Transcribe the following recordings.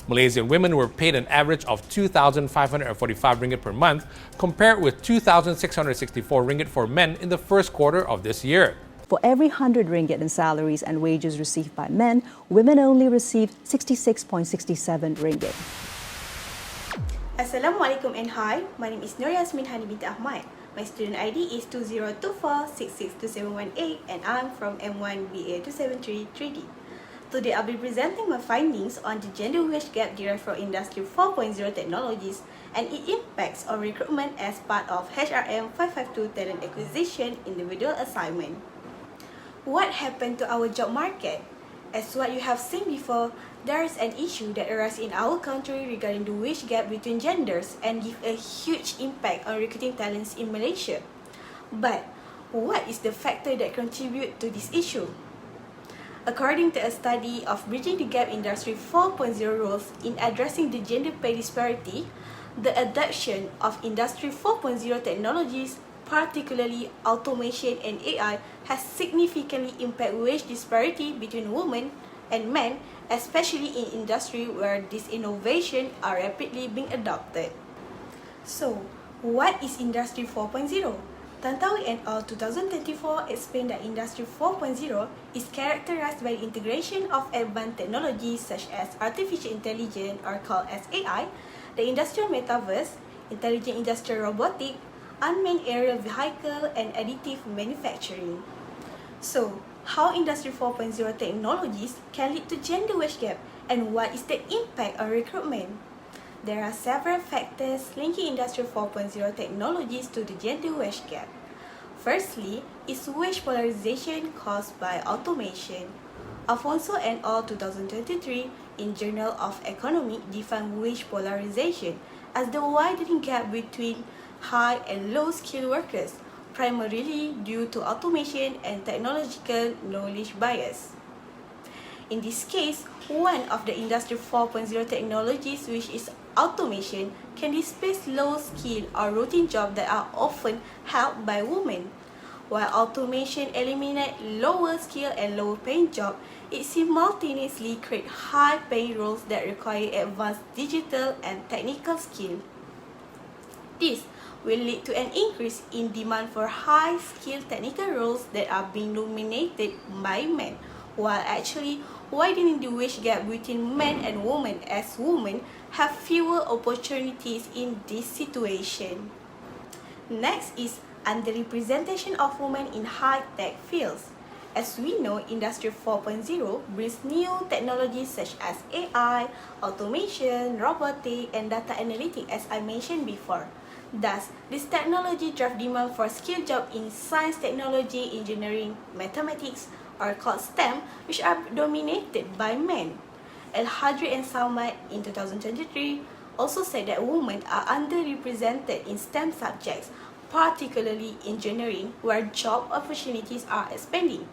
Malaysian women were paid an average of 2,545 ringgit per month, compared with 2,664 ringgit for men in the first quarter of this year. For every 100 ringgit in salaries and wages received by men, women only received 66.67 ringgit. Assalamualaikum and hi, my name is Noor Yasmin Hani binti AHMAD. My student ID is 2024662718 and I'm from M1 BA273 3D. Today I'll be presenting my findings on the gender wage gap derived from Industry 4.0 technologies and its impacts on recruitment as part of HRM552 talent acquisition individual assignment. What happened to our job market? As what you have seen before, there is an issue that arises in our country regarding the wage gap between genders and give a huge impact on recruiting talents in Malaysia. But what is the factor that contribute to this issue? According to a study of Bridging the Gap Industry 4.0 roles in addressing the gender pay disparity, the adoption of Industry 4.0 technologies, particularly automation and AI, has significantly impacted wage disparity between women and men, especially in industry where these innovations are rapidly being adopted. So, what is Industry 4.0? Tantawi et al. 2024 explained that Industry 4.0 is characterized by the integration of advanced technologies such as artificial intelligence, or called as AI, the industrial metaverse, intelligent industrial robotics, unmanned aerial vehicle, and additive manufacturing. So, how Industry 4.0 technologies can lead to gender wage gap and what is the impact on recruitment? There are several factors linking Industry 4.0 technologies to the gender wage gap. Firstly, is wage polarization caused by automation. Afonso et al. 2023 in Journal of Economics defined wage polarization as the widening gap between high and low skilled workers, primarily due to automation and technological knowledge bias. In this case, one of the Industry 4.0 technologies, which is automation, can displace low-skilled or routine jobs that are often held by women. While automation eliminates lower-skilled and lower-paying jobs, it simultaneously creates high-paying roles that require advanced digital and technical skills. This will lead to an increase in demand for high-skilled technical roles that are being dominated by men, while actually widening the wage gap between men and women, as women have fewer opportunities in this situation. Next is underrepresentation of women in high-tech fields. As we know, Industry 4.0 brings new technologies such as AI, automation, robotics, and data analytics, as I mentioned before. Thus, this technology drives demand for skilled jobs in science, technology, engineering, mathematics, or called STEM, which are dominated by men. Al-Hadri and Salman in 2023 also said that women are underrepresented in STEM subjects, particularly engineering, where job opportunities are expanding.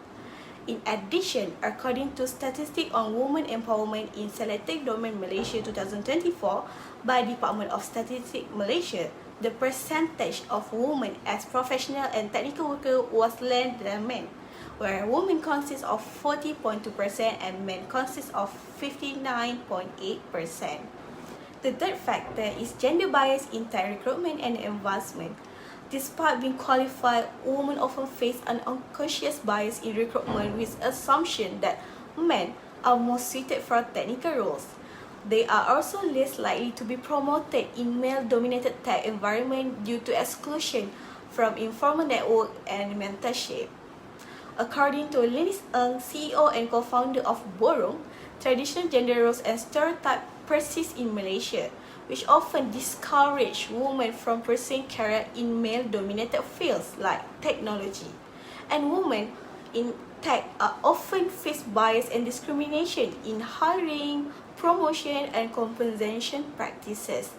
In addition, according to Statistics on Women Empowerment in Selected Domain Malaysia 2024 by Department of Statistics Malaysia, the percentage of women as professional and technical workers was less than men, where women consist of 40.2% and men consist of 59.8%. The third factor is gender bias in tech recruitment and advancement. Despite being qualified, women often face an unconscious bias in recruitment with assumption that men are more suited for technical roles. They are also less likely to be promoted in male-dominated tech environment due to exclusion from informal network and mentorship. According to Linis Ng, CEO and co-founder of Borong, traditional gender roles and stereotypes persist in Malaysia, which often discourage women from pursuing career in male-dominated fields like technology. And women in tech are often face bias and discrimination in hiring, promotion, and compensation practices.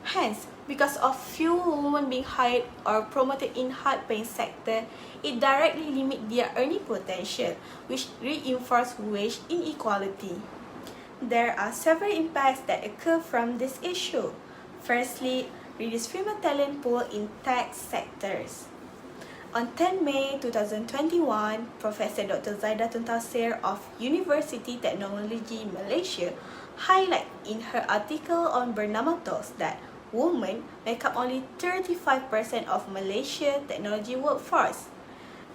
Hence, because of few women being hired or promoted in high-paying sector, it directly limits their earning potential, which reinforces wage inequality. There are several impacts that occur from this issue. Firstly, reduced female talent pool in tech sectors. On 10 May 2021, Professor Dr. Zaidatun Tasir of University Technology Malaysia highlighted in her article on Bernama Talks that women make up only 35% of Malaysia's technology workforce.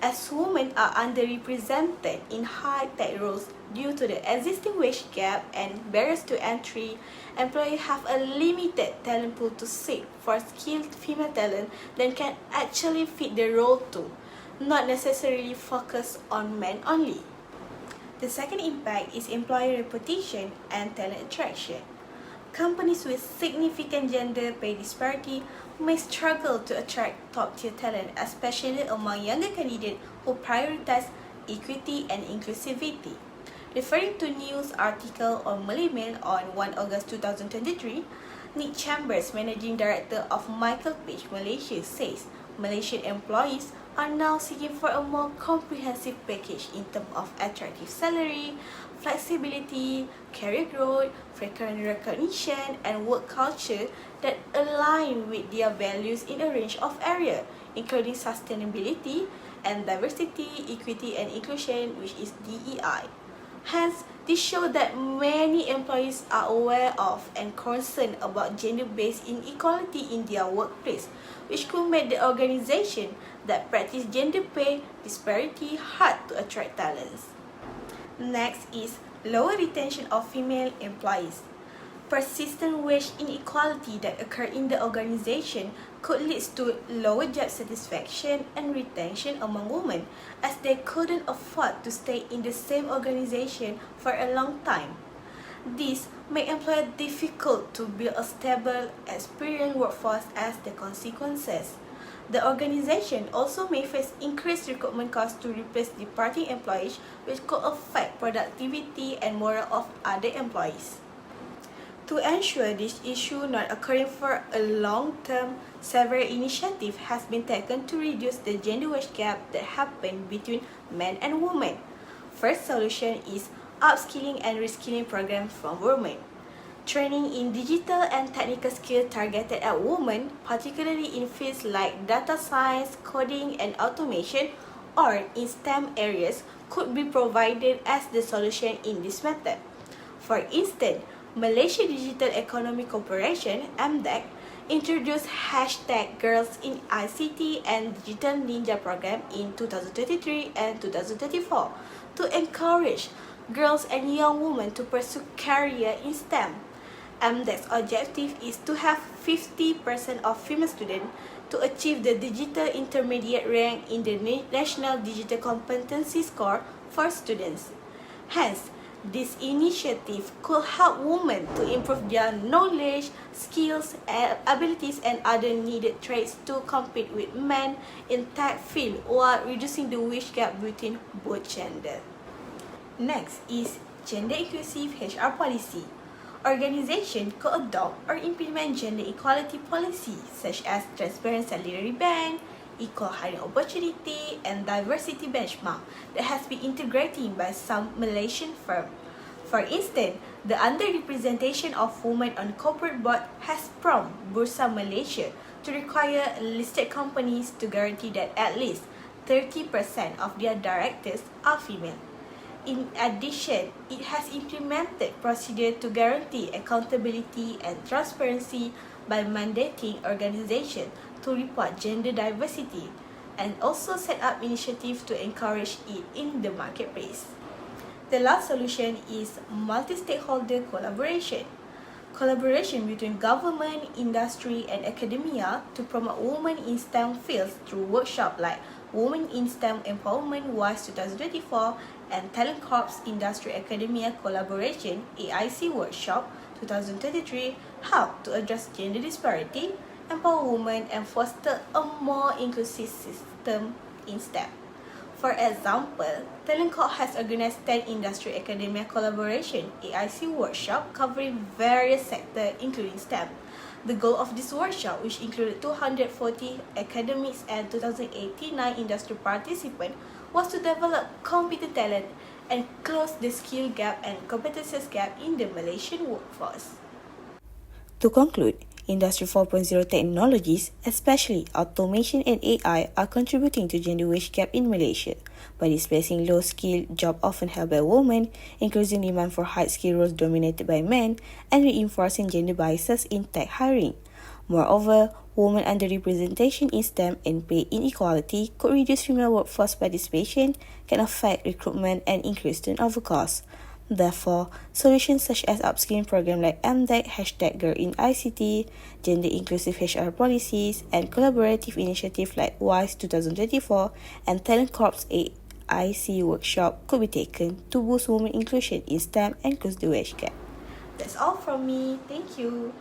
As women are underrepresented in high-tech roles due to the existing wage gap and barriers to entry, employers have a limited talent pool to seek for skilled female talent that can actually fit the role too, not necessarily focus on men only. The second impact is employer reputation and talent attraction. Companies with significant gender pay disparity may struggle to attract top-tier talent, especially among younger candidates who prioritize equity and inclusivity. Referring to news article on Malay Mail on 1 August 2023, Nick Chambers, Managing Director of Michael Page Malaysia, says Malaysian employees are now seeking for a more comprehensive package in terms of attractive salary, flexibility, career growth, frequent recognition, and work culture that align with their values in a range of areas, including sustainability and diversity, equity, and inclusion, which is DEI. Hence, this shows that many employees are aware of and concerned about gender-based inequality in their workplace, which could make the organization that practice gender pay disparity hard to attract talents. Next is lower retention of female employees. Persistent wage inequality that occur in the organization could lead to lower job satisfaction and retention among women, as they couldn't afford to stay in the same organization for a long time. This makes employers difficult to build a stable, experienced workforce as the consequences. The organization also may face increased recruitment costs to replace departing employees, which could affect productivity and morale of other employees. To ensure this issue not occurring for a long term, several initiatives have been taken to reduce the gender wage gap that happens between men and women. First solution is upskilling and reskilling programs for women. Training in digital and technical skills targeted at women, particularly in fields like data science, coding, and automation, or in STEM areas, could be provided as the solution in this method. For instance, Malaysia Digital Economy Corporation (MDEC) introduced #Girls in ICT and Digital Ninja program in 2023 and 2024 to encourage girls and young women to pursue career in STEM. MDEC's objective is to have 50% of female students to achieve the digital intermediate rank in the National Digital Competency Score for students. Hence, this initiative could help women to improve their knowledge, skills, abilities, and other needed traits to compete with men in tech field while reducing the wage gap between both genders. Next is gender inclusive HR policy. Organizations could adopt or implement gender equality policies such as transparent salary band, equal hiring opportunity, and diversity benchmark that has been integrated by some Malaysian firms. For instance, the underrepresentation of women on corporate board has prompted Bursa Malaysia to require listed companies to guarantee that at least 30% of their directors are female. In addition, it has implemented procedures to guarantee accountability and transparency by mandating organizations to report gender diversity and also set up initiatives to encourage it in the marketplace. The last solution is multi-stakeholder collaboration. Collaboration between government, industry, and academia to promote women in STEM fields through workshops like Women in STEM Empowerment WISE 2024 and Talent Corps Industry Academia Collaboration AIC Workshop 2023 help to address gender disparity, empower women, and foster a more inclusive system in STEM. For example, Talent Corps has organized 10 Industry Academia Collaboration AIC Workshop covering various sectors including STEM. The goal of this workshop, which included 240 academics and 2089 industry participants, was to develop competent talent and close the skill gap and competences gap in the Malaysian workforce. To conclude, Industry 4.0 technologies, especially automation and AI, are contributing to gender wage gap in Malaysia by displacing low-skilled jobs often held by women, increasing demand for high-skilled roles dominated by men, and reinforcing gender biases in tech hiring. Moreover, women underrepresentation in STEM and pay inequality could reduce female workforce participation, can affect recruitment, and increase turnover costs. Therefore, solutions such as upskilling programs like MDEC, #Girl in ICT, gender-inclusive HR policies, and collaborative initiatives like WISE 2024 and Talent Corps AIC workshop could be taken to boost women inclusion in STEM and close the wage gap. That's all from me. Thank you.